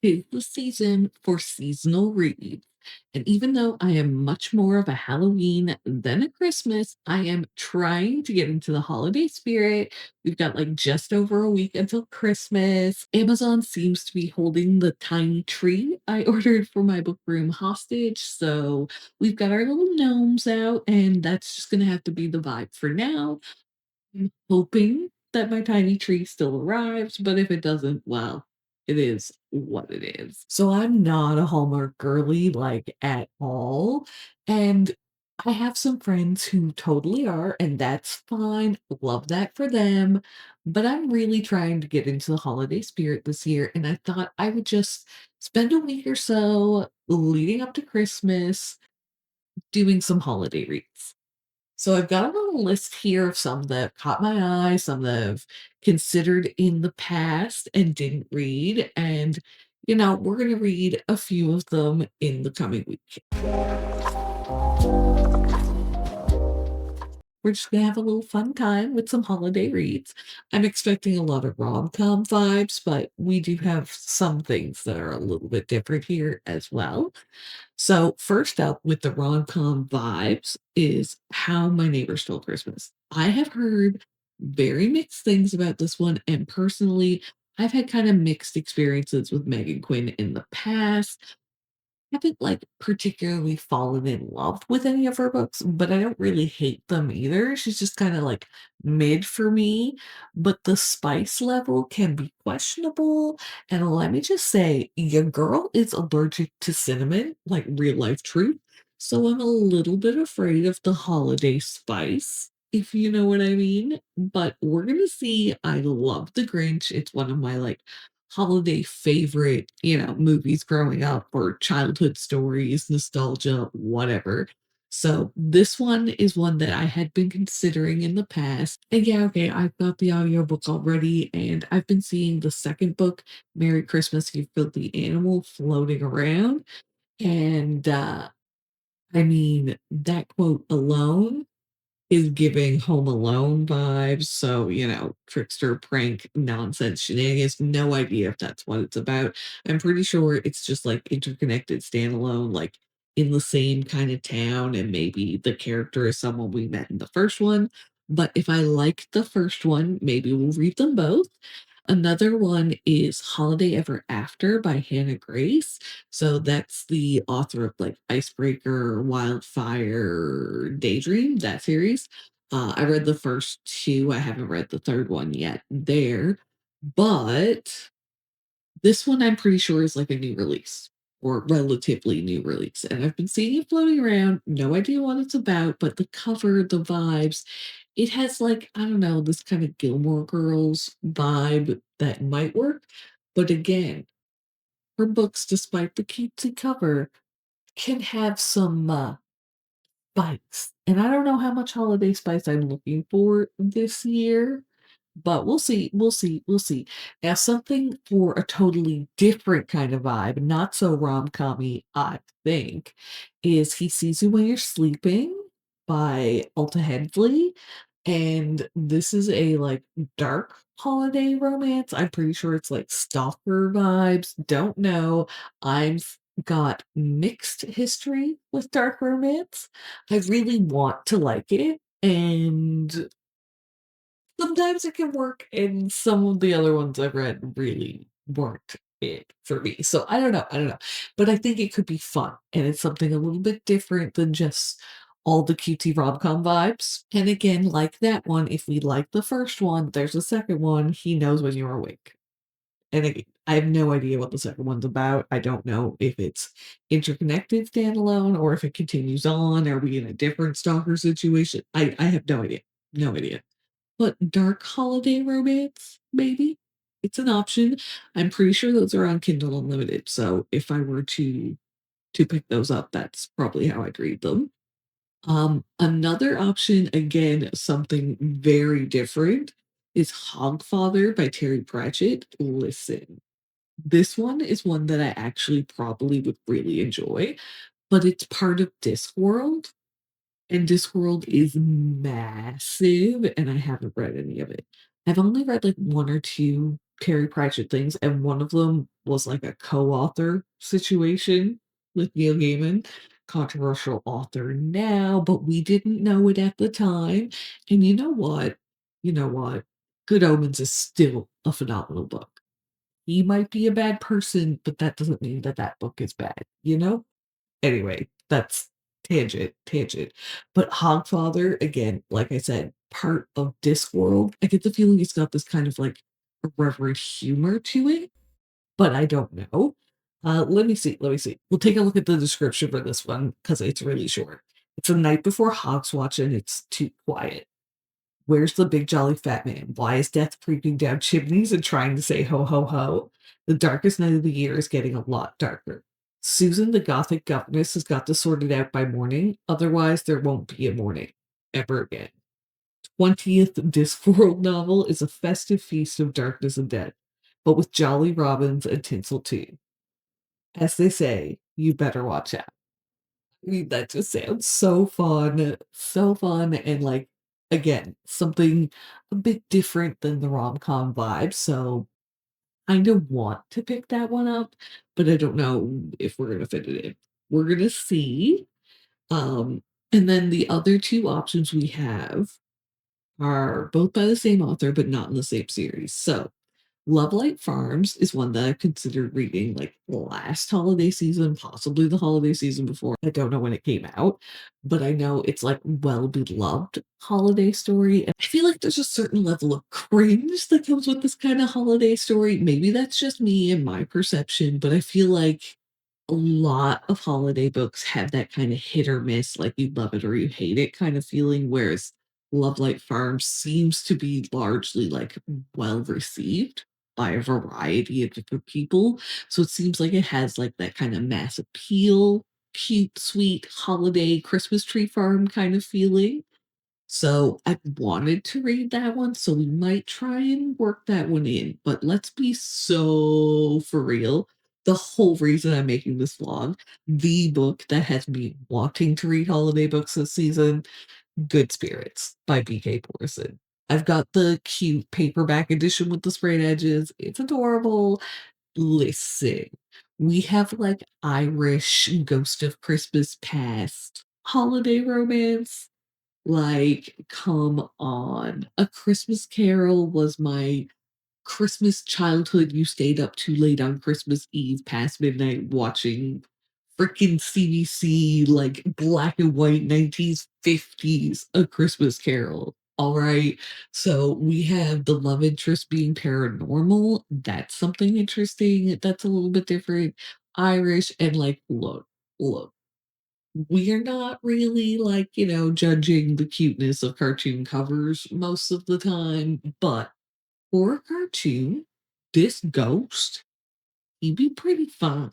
'Tis the season for seasonal reads. And even though I am much more of a Halloween than a Christmas, I am trying to get into the holiday spirit. We've got like just over a week until Christmas. Amazon seems to be holding the tiny tree I ordered for my book room hostage. So we've got our little gnomes out, and that's just going to have to be the vibe for now. I'm hoping that my tiny tree still arrives, but if it doesn't, well, it is what it is. So I'm not a Hallmark girly, like, at all, and I have some friends who totally are, and that's fine, love that for them, but I'm really trying to get into the holiday spirit this year, and I thought I would just spend a week or so leading up to Christmas doing some holiday reads. So I've got a little list here of some that caught my eye, some that I've considered in the past and didn't read. And, we're going to read a few of them in the coming week. We're just going to have a little fun time with some holiday reads. I'm expecting a lot of rom-com vibes, but we do have some things that are a little bit different here as well. So, first up with the rom-com vibes is How My Neighbor Stole Christmas. I have heard very mixed things about this one, and personally, I've had kind of mixed experiences with Meghan Quinn in the past. Haven't like particularly fallen in love with any of her books, but I don't really hate them either. She's just kind of like mid for me, but the spice level can be questionable. And let me just say, your girl is allergic to cinnamon, like real life truth. So I'm a little bit afraid of the holiday spice, if you know what I mean. But we're gonna see. I love The Grinch. It's one of my like holiday favorite, movies growing up or childhood stories, nostalgia, whatever. So this one is one that I had been considering in the past. And yeah, okay, I've got the audiobook already, and I've been seeing the second book, Merry Christmas, You Filthy Animal, floating around. And I mean, that quote alone is giving Home Alone vibes. So, trickster, prank, nonsense, shenanigans. No idea if that's what it's about. I'm pretty sure it's just like interconnected, standalone, like in the same kind of town. And maybe the character is someone we met in the first one. But if I like the first one, maybe we'll read them both. Another one is Holiday Ever After by Hannah Grace. So that's the author of like Icebreaker, Wildfire, Daydream, that series. I read the first two. I haven't read the third one yet there. But this one I'm pretty sure is like a new release or relatively new release. And I've been seeing it floating around. No idea what it's about, but the cover, the vibes, it has like, I don't know, this kind of Gilmore Girls vibe that might work. But again, her books, despite the cutesy cover, can have some spice. And I don't know how much holiday spice I'm looking for this year, but we'll see. We'll see. We'll see. Now, something for a totally different kind of vibe, not so rom-com-y, I think, is He Sees You When You're Sleeping by Alta Headley. And this is a like dark holiday romance. I'm pretty sure it's like stalker vibes. Don't know. I've got mixed history with dark romance. I really want to like it. And sometimes it can work, and some of the other ones I've read really weren't it for me. So I don't know, but I think it could be fun, and it's something a little bit different than just all the cutesy rom-com vibes. And again, like that one, if we like the first one, there's a second one, He Knows When You're Awake. And again, I have no idea what the second one's about. I don't know if it's interconnected standalone or if it continues on. Are we in a different stalker situation? I have no idea. No idea. But dark holiday romance, maybe? It's an option. I'm pretty sure those are on Kindle Unlimited, so if I were to pick those up, that's probably how I'd read them. Another option, again, something very different, is Hogfather by Terry Pratchett. Listen, this one is one that I actually probably would really enjoy, but it's part of Discworld, and Discworld is massive, and I haven't read any of it. I've only read like 1 or 2 Carrie Pratchett things, and one of them was like a co-author situation with Neil Gaiman, controversial author now, but we didn't know it at the time. And you know what? You know what? Good Omens is still a phenomenal book. He might be a bad person, but that doesn't mean that that book is bad, you know? Anyway, that's tangent. But Hogfather, again, like I said, part of Discworld. I get the feeling it's got this kind of like irreverent humor to it, but I don't know. Let me see. We'll take a look at the description for this one because it's really short. It's a night before Hogswatch and it's too quiet. Where's the big jolly fat man? Why is death creeping down chimneys and trying to say ho ho ho? The darkest night of the year is getting a lot darker. Susan, the gothic governess, has got to sort it out by morning, otherwise there won't be a morning ever again. 20th Discworld novel is a festive feast of darkness and death, but with jolly robins and tinsel too. As they say, you better watch out. I mean, that just sounds so fun, and like again, something a bit different than the rom-com vibe. So kind of want to pick that one up, but I don't know if we're gonna fit it in. We're gonna see. Um, and then the other two options we have are both by the same author, but not in the same series. So Lovelight Farms is one that I've considered reading like last holiday season, possibly the holiday season before. I don't know when it came out, but I know it's like well beloved holiday story. And I feel like there's a certain level of cringe that comes with this kind of holiday story. Maybe that's just me and my perception, but I feel like a lot of holiday books have that kind of hit or miss, like you love it or you hate it kind of feeling, whereas Lovelight Farms seems to be largely like well received by a variety of different people. So it seems like it has like that kind of mass appeal, cute, sweet holiday Christmas tree farm kind of feeling. So I wanted to read that one, so we might try and work that one in. But let's be so for real. The whole reason I'm making this vlog, the book that has me wanting to read holiday books this season, Good Spirits by BK Borison. I've got the cute paperback edition with the sprayed edges. It's adorable. Listen, we have like Irish Ghost of Christmas Past holiday romance. Like, come on. A Christmas Carol was my Christmas childhood. You stayed up too late on Christmas Eve past midnight watching freaking CBC, like black and white 1950s A Christmas Carol. All right. So we have the love interest being paranormal. That's something interesting. That's a little bit different. Irish and like, look, we're not really like, judging the cuteness of cartoon covers most of the time, but for a cartoon, this ghost, he'd be pretty fun.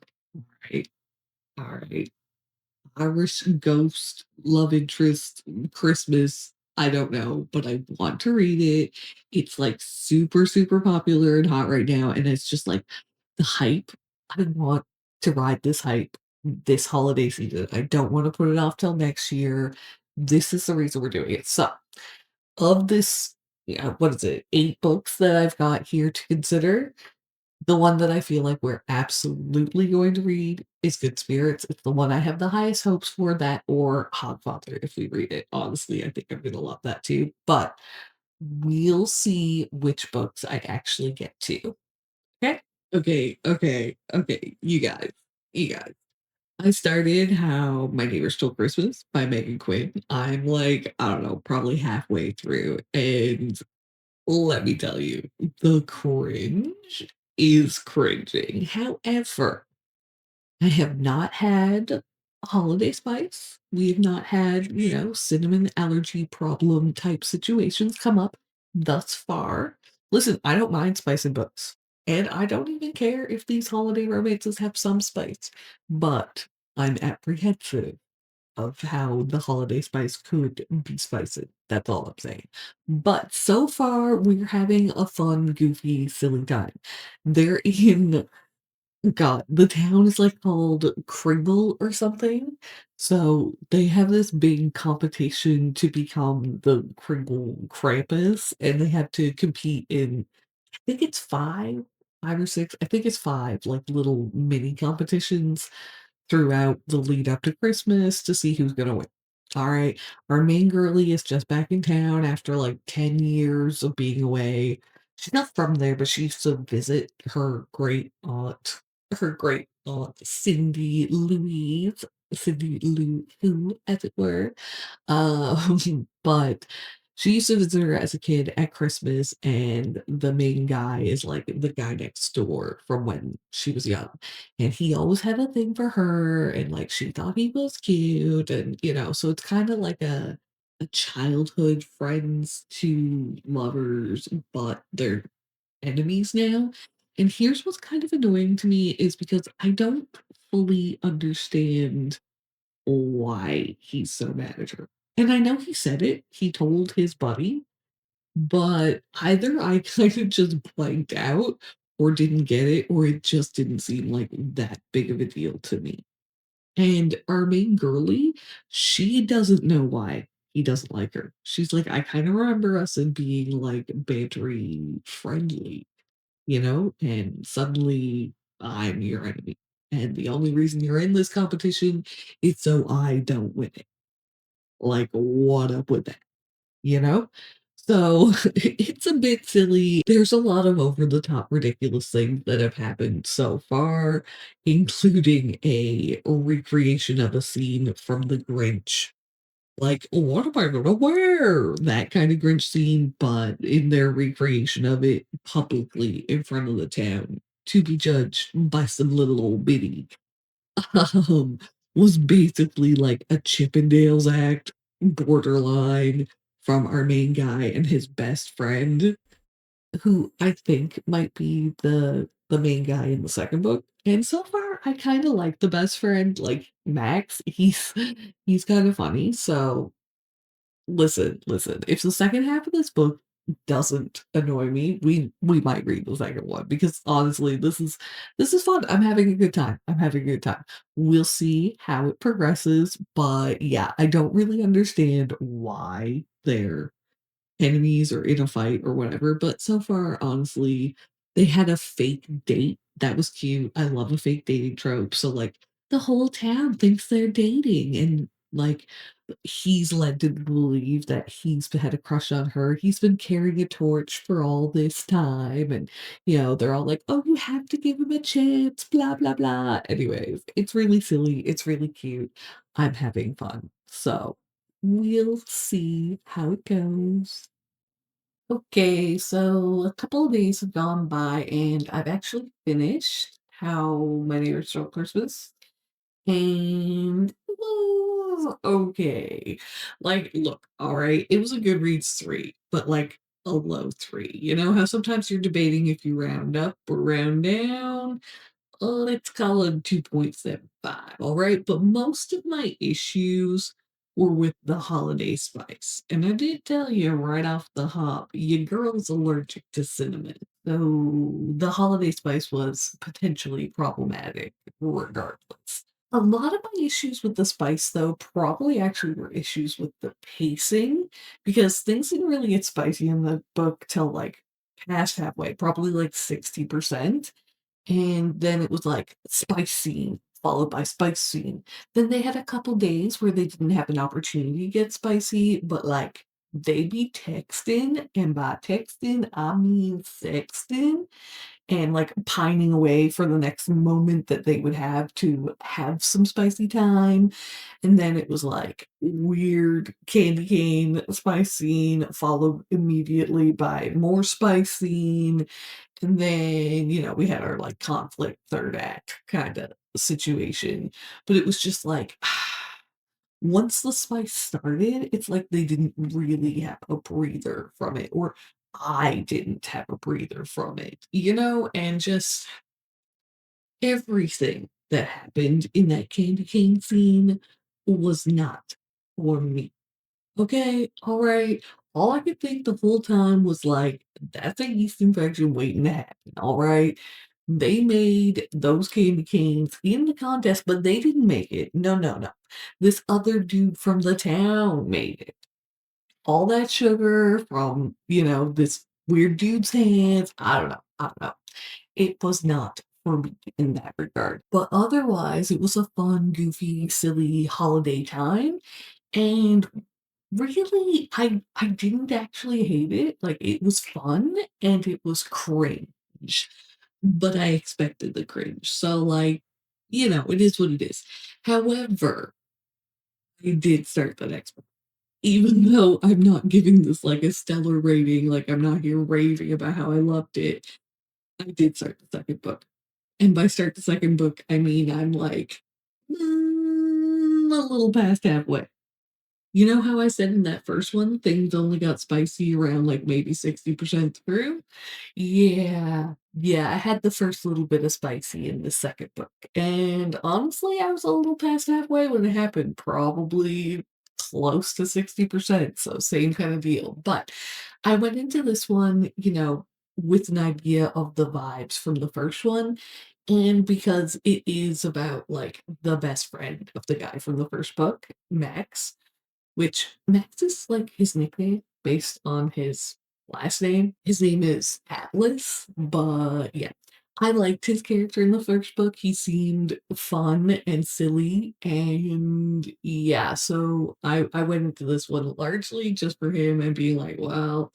Right? All right. Irish ghost, love interest, Christmas. I don't know, but I want to read it. It's like super, super popular and hot right now. And it's just like the hype. I want to ride this hype this holiday season. I don't want to put it off till next year. This is the reason we're doing it. So, of this, yeah, what is it, 8 books that I've got here to consider, the one that I feel like we're absolutely going to read is Good Spirits. It's the one I have the highest hopes for, that or Hogfather if we read it. Honestly, I think I'm gonna love that too. But we'll see which books I actually get to. Okay? Okay. You guys. I started How My Neighbor Stole Christmas by Meghan Quinn. I'm like, I don't know, probably halfway through. And let me tell you, the cringe is cringing. However, I have not had holiday spice. We have not had, cinnamon allergy problem type situations come up thus far. Listen, I don't mind spice in books. And I don't even care if these holiday romances have some spice. But I'm apprehensive of how the holiday spice could be spicy. That's all I'm saying. But so far, we're having a fun, goofy, silly time. They're in, God, the town is like called Kringle or something. So they have this big competition to become the Kringle Krampus, and they have to compete in think it's 5 or 6, I think it's 5, like, little mini competitions throughout the lead up to Christmas to see who's gonna win. Alright, our main girlie is just back in town after, like, 10 years of being away. She's not from there, but she used to visit her great aunt Cindy Lou Who, as it were. But she used to visit her as a kid at Christmas, and the main guy is, like, the guy next door from when she was young, and he always had a thing for her, and, like, she thought he was cute, and, so it's kinda like a childhood friends to lovers, but they're enemies now, and here's what's kind of annoying to me is because I don't fully understand why he's so mad at her. And I know he said it, he told his buddy, but either I kind of just blanked out or didn't get it, or it just didn't seem like that big of a deal to me. And our main girlie, she doesn't know why he doesn't like her. She's like, I kind of remember us in being like bantery friendly, and suddenly I'm your enemy. And the only reason you're in this competition is so I don't win it. Like, what up with that? You know? So it's a bit silly. There's a lot of over the top ridiculous things that have happened so far, including a recreation of a scene from The Grinch. Like, what am I gonna wear? That kind of Grinch scene, but in their recreation of it publicly in front of the town to be judged by some little old biddy um, was basically like a Chippendales act, borderline, from our main guy and his best friend, who I think might be the main guy in the second book. And so far, I kind of like the best friend, like Max. He's kind of funny. So listen, if the second half of this book doesn't annoy me, we might read the second one because honestly, this is fun. I'm having a good time. I'm having a good time. We'll see how it progresses, but yeah, I don't really understand why they're enemies or in a fight or whatever. But so far, honestly, they had a fake date. That was cute. I love a fake dating trope. So like the whole town thinks they're dating and like he's led to believe that he's had a crush on her. He's been carrying a torch for all this time. And they're all like, oh, you have to give him a chance, blah blah blah. Anyways, it's really silly. It's really cute. I'm having fun. So we'll see how it goes. Okay, so a couple of days have gone by and I've actually finished How My Neighbor Stole Christmas. And it was okay. Like, look, all right, it was a Goodreads 3, but like a low 3. You know how sometimes you're debating if you round up or round down? Let's call it 2.75, all right? But most of my issues were with the holiday spice. And I did tell you right off the hop, your girl's allergic to cinnamon. So the holiday spice was potentially problematic regardless. A lot of my issues with the spice, though, probably actually were issues with the pacing because things didn't really get spicy in the book till like past halfway, probably like 60%. And then it was like spice scene, followed by spice scene. Then they had a couple days where they didn't have an opportunity to get spicy, but like they be texting, and by texting, I mean sexting, and like pining away for the next moment that they would have to have some spicy time. And then it was like weird candy cane spice scene, followed immediately by more spice scene, and then, we had our like conflict third act kind of situation. But it was just like once the spice started, it's like they didn't really have a breather from it, or I didn't have a breather from it, and just everything that happened in that candy cane scene was not for me. Okay, all right. All I could think the whole time was like, that's a yeast infection waiting to happen. All right. They made those candy canes in the contest, but they didn't make it. No, no, no. This other dude from the town made it. All that sugar from, this weird dude's hands. I don't know. I don't know. It was not for me in that regard. But otherwise, it was a fun, goofy, silly holiday time. And really, I didn't actually hate it. Like, it was fun and it was cringe, but I expected the cringe. So, like, it is what it is. However, I did start the next one. Even though I'm not giving this like a stellar rating, like I'm not here raving about how I loved it, I did start the second book. And by start the second book, I mean I'm like a little past halfway. You know how I said in that first one, things only got spicy around like maybe 60% through? Yeah. Yeah, I had the first little bit of spicy in the second book. And honestly, I was a little past halfway when it happened, probably close to 60%. So same kind of deal. But I went into this one, with an idea of the vibes from the first one. And because it is about like the best friend of the guy from the first book, Max, which Max is like his nickname based on his last name. His name is Atlas, but yeah. I liked his character in the first book. He seemed fun and silly, and yeah, so I went into this one largely just for him and being like, well,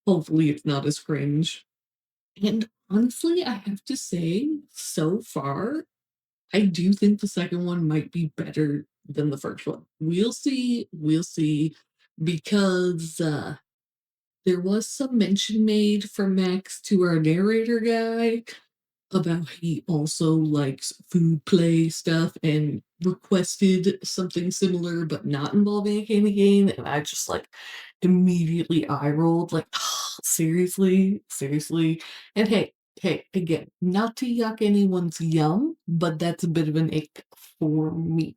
hopefully it's not as cringe. And honestly, I have to say, so far, I do think the second one might be better than the first one. We'll see, because, there was some mention made from Max to our narrator guy about he also likes food play stuff and requested something similar but not involving a candy cane, and I just, like, immediately eye rolled, like, seriously? Seriously? And hey, again, not to yuck anyone's yum, but that's a bit of an ick for me.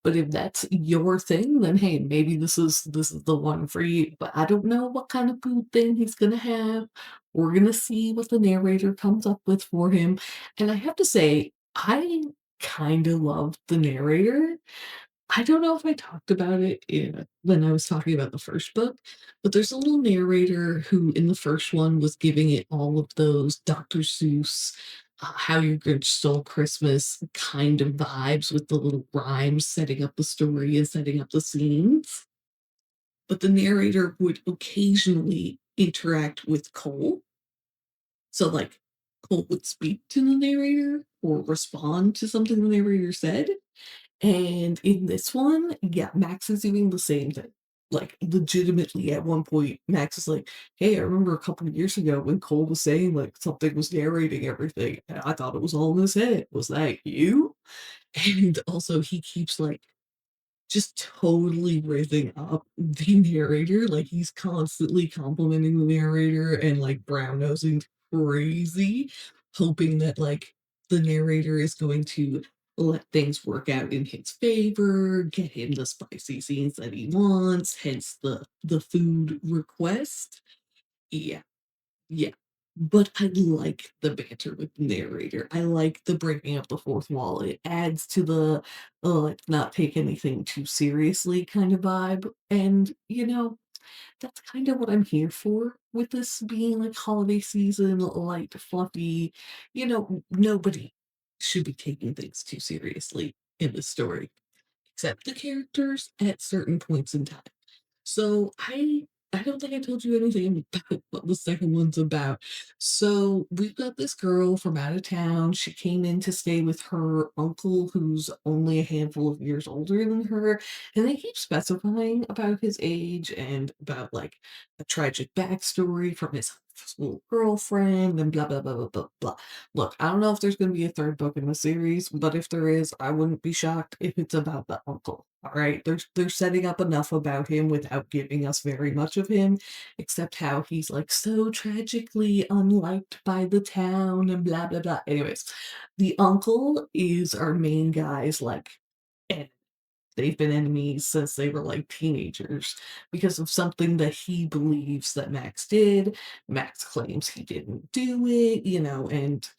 But if that's your thing, then hey, maybe this is the one for you. But I don't know what kind of food thing he's gonna have. We're gonna see what the narrator comes up with for him. And I have to say, I kind of love the narrator. I don't know if I talked about it when I was talking about the first book, but there's a little narrator who, in the first one, was giving it all of those Dr. Seuss, How Your Grinch Stole Christmas kind of vibes with the little rhymes setting up the story and setting up the scenes. But the narrator would occasionally interact with Cole. So, like, Cole would speak to the narrator or respond to something the narrator said. And in this one, yeah, Max is doing the same thing. Like, legitimately, at one point, Max is like, "Hey, I remember a couple of years ago when Cole was saying, like, something was narrating everything, and I thought it was all in his head. Was that you?" And also, he keeps, like, just totally raising up the narrator, like, he's constantly complimenting the narrator and, like, brown nosing crazy, hoping that, like, the narrator is going to let things work out in his favor, get him the spicy scenes that he wants, hence the food request. Yeah. Yeah. But I like the banter with the narrator. I like the breaking up the fourth wall. It adds to the, let's not take anything too seriously kind of vibe. And, that's kind of what I'm here for with this being like holiday season, light, fluffy. Nobody should be taking things too seriously in the story, except the characters at certain points in time. So I don't think I told you anything about what the second one's about. So we've got this girl from out of town. She came in to stay with her uncle, who's only a handful of years older than her. And they keep specifying about his age and about like a tragic backstory from his school girlfriend and blah blah blah blah blah blah. Look, I don't know if there's going to be a third book in the series, but if there is, I wouldn't be shocked if it's about the uncle. All right, they're setting up enough about him without giving us very much of him, except how he's like so tragically unliked by the town and blah blah blah. Anyways, the uncle is our main guy's like enemy. They've been enemies since they were like teenagers because of something that he believes that Max did. Max claims he didn't do it, and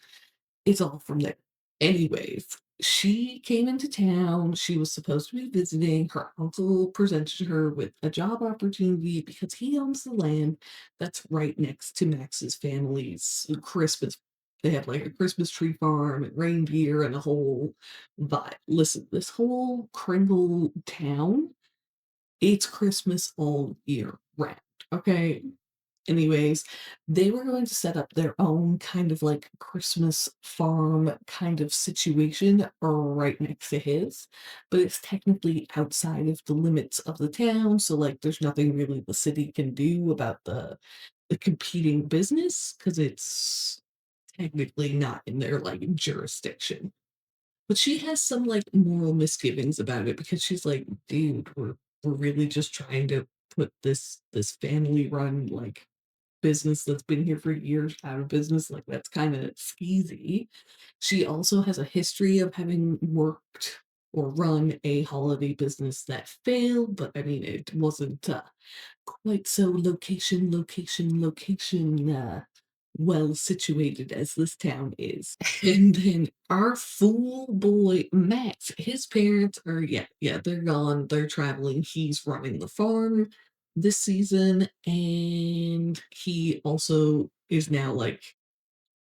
it's all from there. Anyways, She came into town. She was supposed to be visiting. Her uncle presented her with a job opportunity because he owns the land that's right next to Max's family's Christmas. They have like a Christmas tree farm and reindeer and a whole vibe. Listen, this whole Kringle town, it's Christmas all year round. Okay. Anyways, they were going to set up their own kind of like Christmas farm kind of situation right next to his, but it's technically outside of the limits of the town. So like there's nothing really the city can do about the competing business because it's technically not in their like jurisdiction. But she has some like moral misgivings about it because she's like, dude, we're really just trying to put this family run like business that's been here for years out of business, like, that's kinda skeezy. She also has a history of having worked or run a holiday business that failed, but, I mean, it wasn't, quite so location, well situated as this town is. And then our fool boy, Max, his parents are yeah, they're gone, they're traveling, he's running the farm this season, and he also is now, like,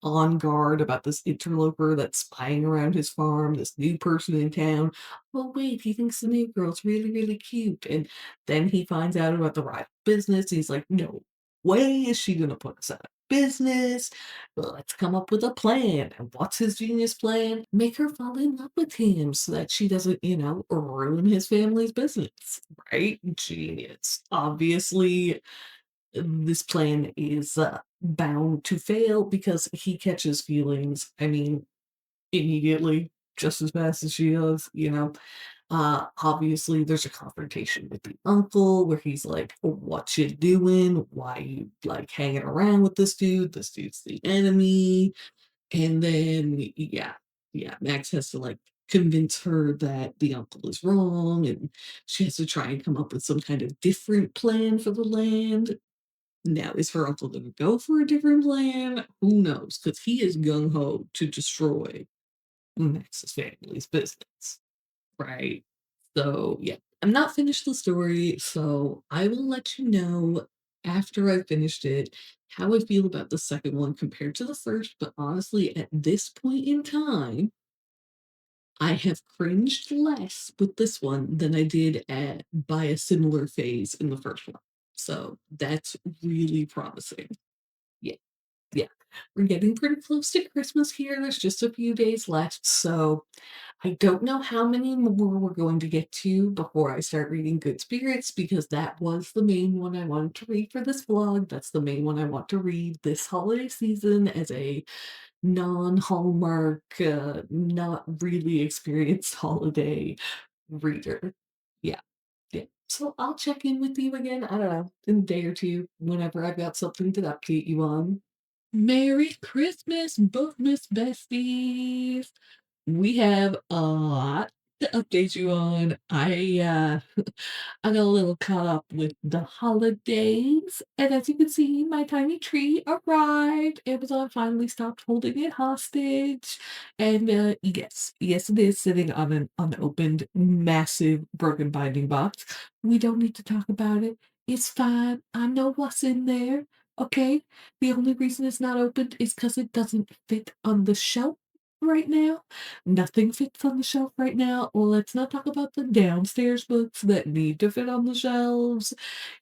on guard about this interloper that's spying around his farm, this new person in town. Oh, wait, he thinks the new girl's really, really cute. And then he finds out about the rival business. He's like, no way is she going to put us out of business. Let's come up with a plan. And what's his genius plan? Make her fall in love with him so that she doesn't, ruin his family's business. Right? Genius. Obviously, this plan is bound to fail because he catches feelings, I mean, immediately, just as fast as she does. Obviously, there's a confrontation with the uncle where he's like, what you doing? Why you like hanging around with this dude? This dude's the enemy. And then, yeah, Max has to like convince her that the uncle is wrong, and she has to try and come up with some kind of different plan for the land. Now, is her uncle gonna go for a different plan? Who knows? Because he is gung ho to destroy Max's family's business, right? So, yeah, I'm not finished the story, so I will let you know after I've finished it how I feel about the second one compared to the first. But honestly, at this point in time, I have cringed less with this one than I did by a similar phase in the first one. So that's really promising. Yeah. Yeah, we're getting pretty close to Christmas here. There's just a few days left, so I don't know how many more we're going to get to before I start reading Good Spirits because that was the main one I wanted to read for this vlog. That's the main one I want to read this holiday season as a non-Hallmark, not really experienced holiday reader. Yeah, yeah. So I'll check in with you again, I don't know, in a day or two, whenever I've got something to update you on. Merry Christmas, Bookmas besties. We have a lot to update you on. I got a little caught up with the holidays, and as you can see, my tiny tree arrived. Amazon finally stopped holding it hostage, and yes, it is sitting on an unopened, massive, broken binding box. We don't need to talk about it. It's fine. I know what's in there. Okay, the only reason it's not opened is because it doesn't fit on the shelf right now. Nothing fits on the shelf right now. Well, let's not talk about the downstairs books that need to fit on the shelves.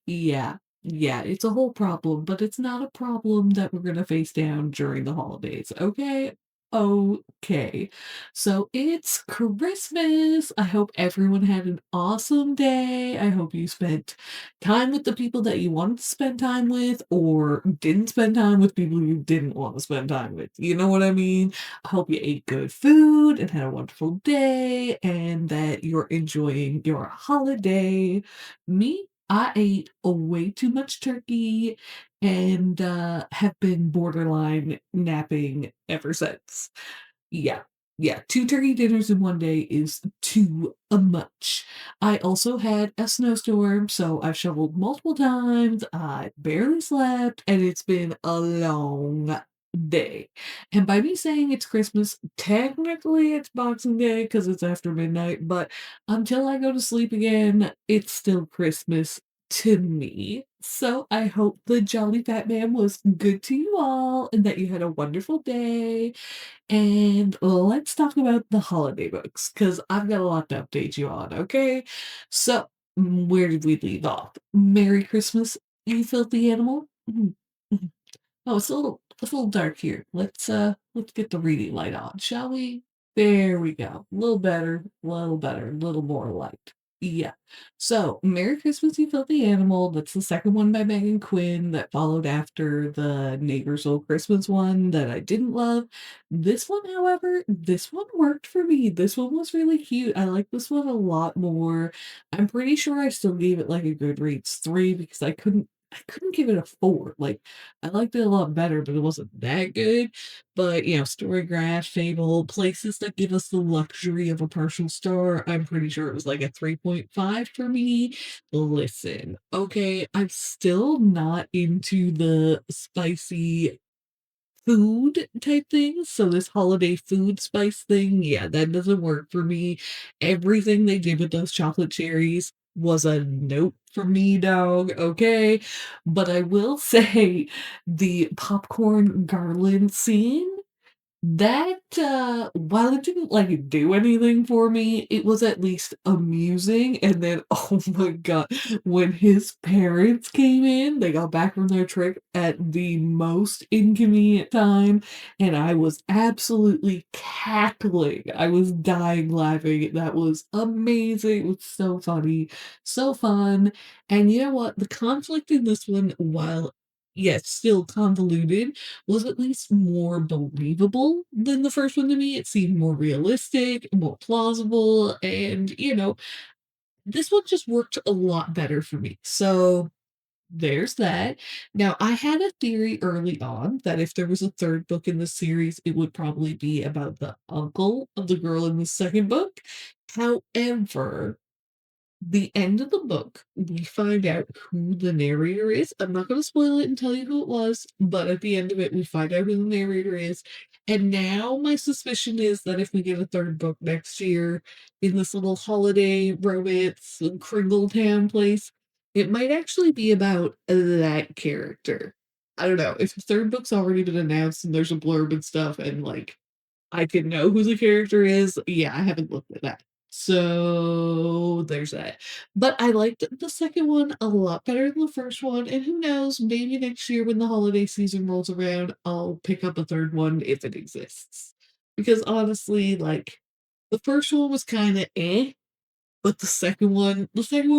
Yeah, it's a whole problem, but it's not a problem that we're gonna face down during the holidays, okay? Okay. So it's Christmas. I hope everyone had an awesome day. I hope you spent time with the people that you wanted to spend time with or didn't spend time with people you didn't want to spend time with. You know what I mean? I hope you ate good food and had a wonderful day and that you're enjoying your holiday. Me, I ate way too much turkey and have been borderline napping ever since. Yeah. Yeah, 2 turkey dinners in one day is too much. I also had a snowstorm, so I've shoveled multiple times, I barely slept, and it's been a long day. And by me saying it's Christmas, technically it's Boxing Day because it's after midnight, but until I go to sleep again, it's still Christmas to me. So I hope the Jolly Fat Man was good to you all and that you had a wonderful day. And let's talk about the holiday books because I've got a lot to update you on, okay? So, where did we leave off? Merry Christmas, you filthy animal. Mhm, mhm. Oh, it's a little dark here. Let's get the reading light on, shall we? There we go. A little better, a little more light. Yeah. So, Merry Christmas, You Filthy Animal. That's the second one by Meghan Quinn that followed after the Neighbor's Old Christmas one that I didn't love. This one, however, this one worked for me. This one was really cute. I like this one a lot more. I'm pretty sure I still gave it like a Goodreads 3 because I couldn't give it a 4. Like I liked it a lot better, but it wasn't that good. But Storygraph, Fable, places that give us the luxury of a partial star, I'm pretty sure it was like a 3.5 for me. Listen, okay, I'm still not into the spicy food type things. So this holiday food spice thing, yeah, that doesn't work for me. Everything they did with those chocolate cherries was a nope for me, dog. Okay. But I will say the popcorn garland scene that, while it didn't, like, do anything for me, it was at least amusing, and then, oh my god, when his parents came in, they got back from their trip at the most inconvenient time, and I was absolutely cackling. I was dying laughing. That was amazing. It was so funny, so fun, and you know what? The conflict in this one, while, yes, still convoluted, was at least more believable than the first one to me. It seemed more realistic, more plausible, and this one just worked a lot better for me. So there's that. Now, I had a theory early on that if there was a third book in the series, it would probably be about the uncle of the girl in the second book. However, the end of the book, we find out who the narrator is. I'm not going to spoil it and tell you who it was, but at the end of it, we find out who the narrator is. And now my suspicion is that if we get a third book next year in this little holiday romance Kringletown place, it might actually be about that character. I don't know. If the third book's already been announced and there's a blurb and stuff, and like I can know who the character is. Yeah, I haven't looked at that. So there's that. But I liked the second one a lot better than the first one. And who knows, maybe next year when the holiday season rolls around, I'll pick up a third one if it exists. Because honestly, like the first one was kind of but the second one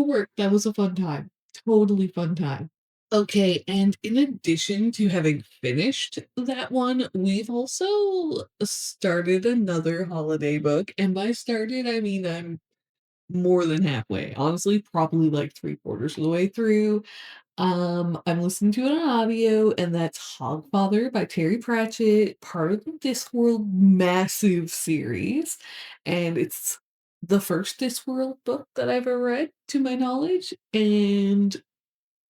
worked. That was a fun time. Totally fun time. Okay, and in addition to having finished that one, we've also started another holiday book. And by started, I mean I'm more than halfway. Honestly, probably like three-quarters of the way through. I'm listening to it on audio, and that's Hogfather by Terry Pratchett, part of the Discworld massive series. And it's the first Discworld book that I've ever read, to my knowledge. And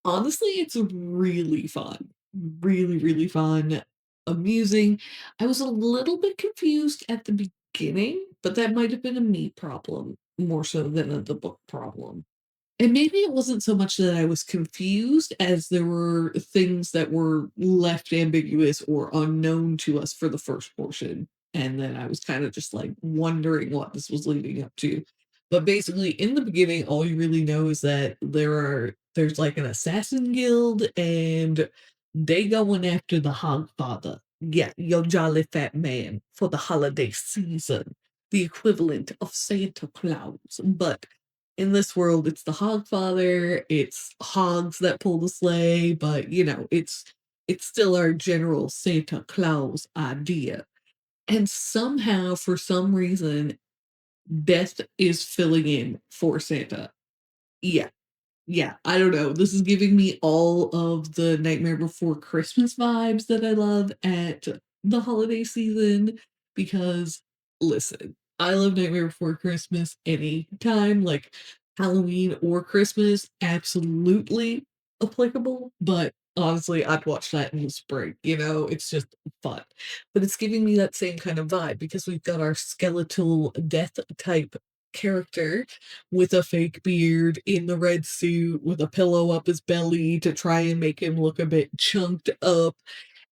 honestly, it's really fun. Really, really fun, amusing. I was a little bit confused at the beginning, but that might have been a me problem more so than the book problem. And maybe it wasn't so much that I was confused as there were things that were left ambiguous or unknown to us for the first portion. And then I was kind of just like wondering what this was leading up to. But basically, in the beginning, all you really know is that there's like an assassin guild and they going after the Hogfather. Yeah, your jolly fat man for the holiday season, the equivalent of Santa Claus. But in this world, it's the Hogfather, it's hogs that pull the sleigh, but it's still our general Santa Claus idea. And somehow, for some reason, Death is filling in for Santa. Yeah, yeah, I don't know. This is giving me all of the Nightmare Before Christmas vibes that I love at the holiday season because listen, I love Nightmare Before Christmas anytime, like Halloween or Christmas, absolutely applicable, but Honestly, I'd watch that in the spring, it's just fun. But it's giving me that same kind of vibe because we've got our skeletal death type character with a fake beard in the red suit with a pillow up his belly to try and make him look a bit chunked up.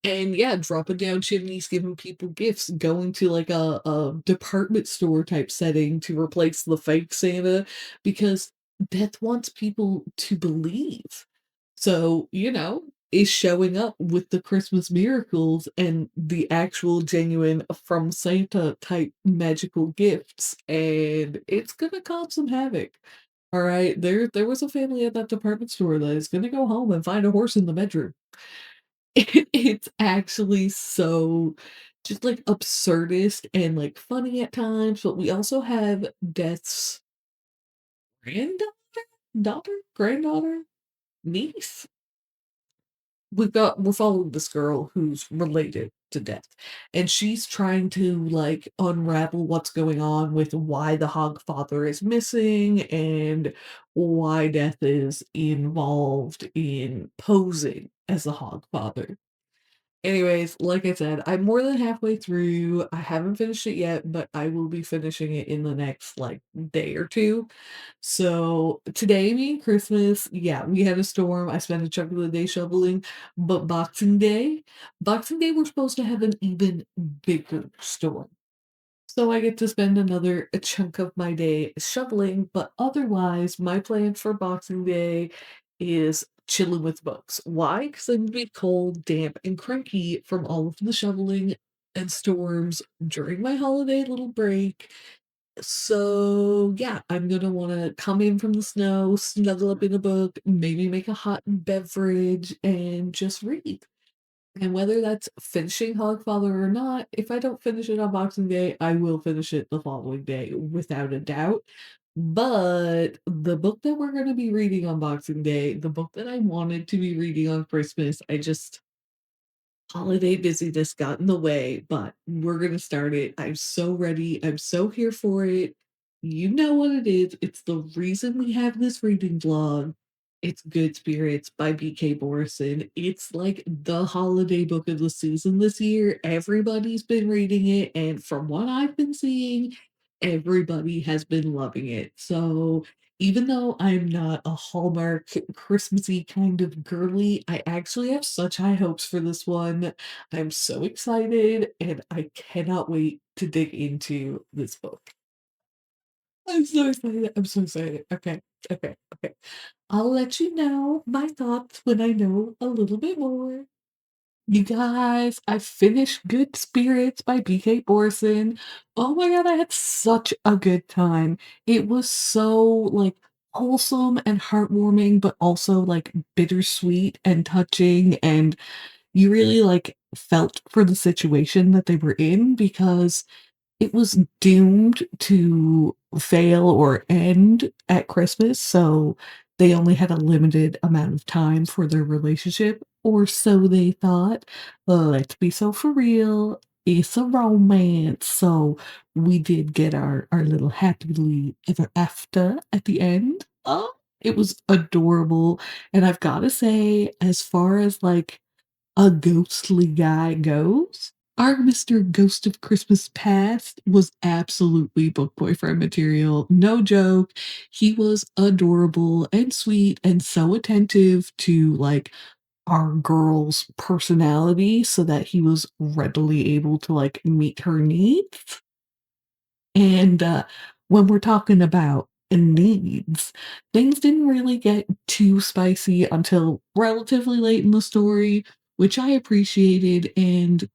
And yeah, dropping down chimneys, giving people gifts, going to like a department store type setting to replace the fake Santa because Death wants people to believe. So, is showing up with the Christmas miracles and the actual genuine from Santa type magical gifts, and it's gonna cause some havoc. All right, there was a family at that department store that is gonna go home and find a horse in the bedroom. It's actually so just, like, absurdist and, like, funny at times, but we also have Death's granddaughter? Daughter? Granddaughter? Niece? We're following this girl who's related to Death, and she's trying to, like, unravel what's going on with why the Hogfather is missing and why Death is involved in posing as the Hogfather. Anyways, like I said, I'm more than halfway through. I haven't finished it yet, but I will be finishing it in the next like day or two. So today being Christmas, yeah, we had a storm. I spent a chunk of the day shoveling, but Boxing Day, we're supposed to have an even bigger storm. So I get to spend another a chunk of my day shoveling, but otherwise, my plan for Boxing Day is chilling with books. Why? Because I'm gonna be cold, damp, and cranky from all of the shoveling and storms during my holiday little break. So yeah, I'm gonna wanna come in from the snow, snuggle up in a book, maybe make a hot beverage, and just read. And whether that's finishing Hogfather or not, if I don't finish it on Boxing Day, I will finish it the following day without a doubt. But the book that we're going to be reading on Boxing Day, the book that I wanted to be reading on Christmas, I just holiday busyness got in the way, but we're going to start it. I'm so ready. I'm so here for it. You know what it is. It's the reason we have this reading vlog. It's Good Spirits by BK Borison. It's like the holiday book of the season this year. Everybody's been reading it, and from what I've been seeing, everybody has been loving it. So even though I'm not a Hallmark Christmassy kind of girly, I actually have such high hopes for this one. I'm so excited and I cannot wait to dig into this book. I'm so excited. I'm so excited. Okay. Okay. Okay. I'll let you know my thoughts when I know a little bit more. You guys, I finished Good Spirits by BK Borson. Oh my god, I had such a good time. It was so, like, wholesome and heartwarming, but also, like, bittersweet and touching, and you really, like, felt for the situation that they were in because it was doomed to fail or end at Christmas, so they only had a limited amount of time for their relationship, or so they thought. Let's be so for real, it's a romance, so we did get our little happily ever after at the end. Oh, it was adorable, and I've gotta say, as far as, like, a ghostly guy goes, our Mr. Ghost of Christmas Past was absolutely book boyfriend material. No joke. He was adorable and sweet and so attentive to like our girl's personality so that he was readily able to like meet her needs. And when we're talking about needs, things didn't really get too spicy until relatively late in the story, which I appreciated. And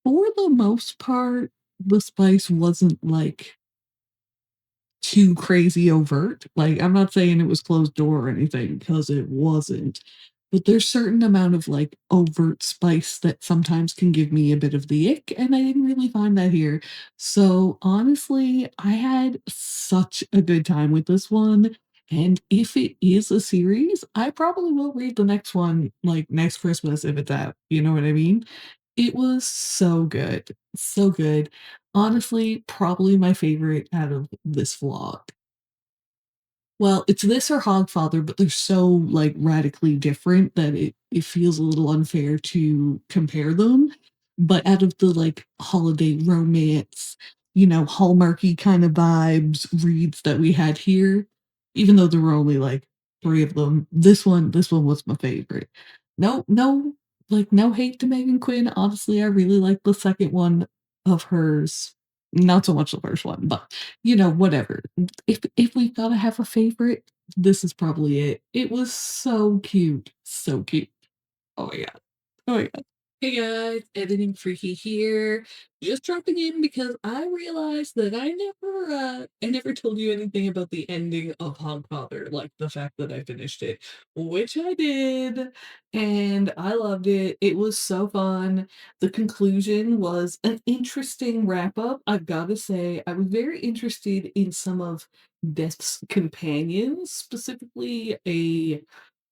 for the most part, the spice wasn't like too crazy overt. Like, I'm not saying it was closed door or anything because it wasn't. But there's certain amount of like overt spice that sometimes can give me a bit of the ick, and I didn't really find that here. So honestly, I had such a good time with this one. And if it is a series, I probably will read the next one like next Christmas if it's out. You know what I mean? It was so good. So good. Honestly, probably my favorite out of this vlog. Well, it's this or Hogfather, but they're so, like, radically different that it feels a little unfair to compare them. But out of the, like, holiday romance, Hallmarky kinda vibes reads that we had here, even though there were only, like, 3 of them, this one was my favorite. No hate to Meghan Quinn, honestly, I really like the second one of hers. Not so much the first one, but, whatever. If we gotta have a favorite, this is probably it. It was so cute, so cute. Oh my god. Oh my god. Hey guys, editing freaky here. Just dropping in because I realized that I never told you anything about the ending of Hogfather, like the fact that I finished it, which I did, and I loved it. It was so fun. The conclusion was an interesting wrap up. I've got to say, I was very interested in some of Death's companions, specifically a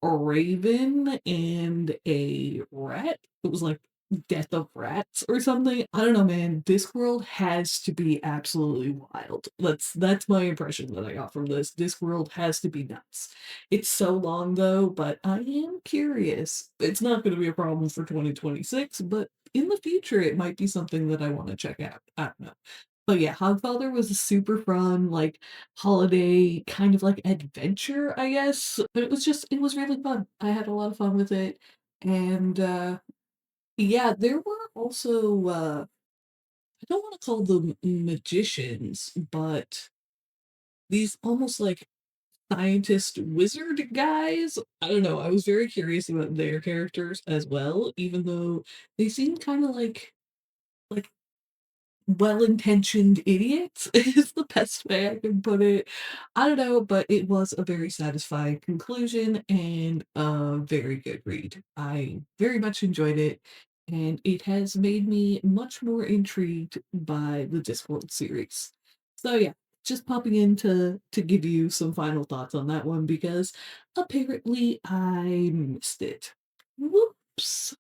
raven and a rat. It was like Death of Rats or something. I don't know, man. This world has to be absolutely wild. That's my impression that I got from this. This world has to be nuts. It's so long though, but I am curious. It's not going to be a problem for 2026, but in the future it might be something that I want to check out. I don't know. But yeah, Hogfather was a super fun, like, holiday kind of like adventure, I guess. But it was really fun. I had a lot of fun with it. And yeah, there were also I don't want to call them magicians, but these almost like scientist wizard guys. I don't know. I was very curious about their characters as well, even though they seemed kind of like well-intentioned idiots is the best way I can put it. I don't know, but it was a very satisfying conclusion and a very good read. I very much enjoyed it, and it has made me much more intrigued by the Discworld series. So yeah, just popping in to give you some final thoughts on that one because apparently I missed it. Whoops.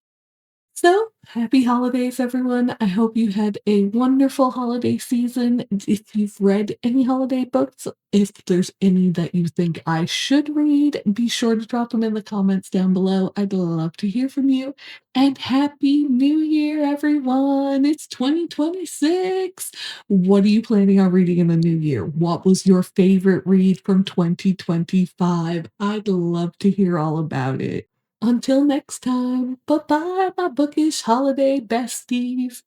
So, happy holidays, everyone. I hope you had a wonderful holiday season. If you've read any holiday books, if there's any that you think I should read, be sure to drop them in the comments down below. I'd love to hear from you. And Happy New Year, everyone. It's 2026. What are you planning on reading in the new year? What was your favorite read from 2025? I'd love to hear all about it. Until next time, bye bye, my bookish holiday besties.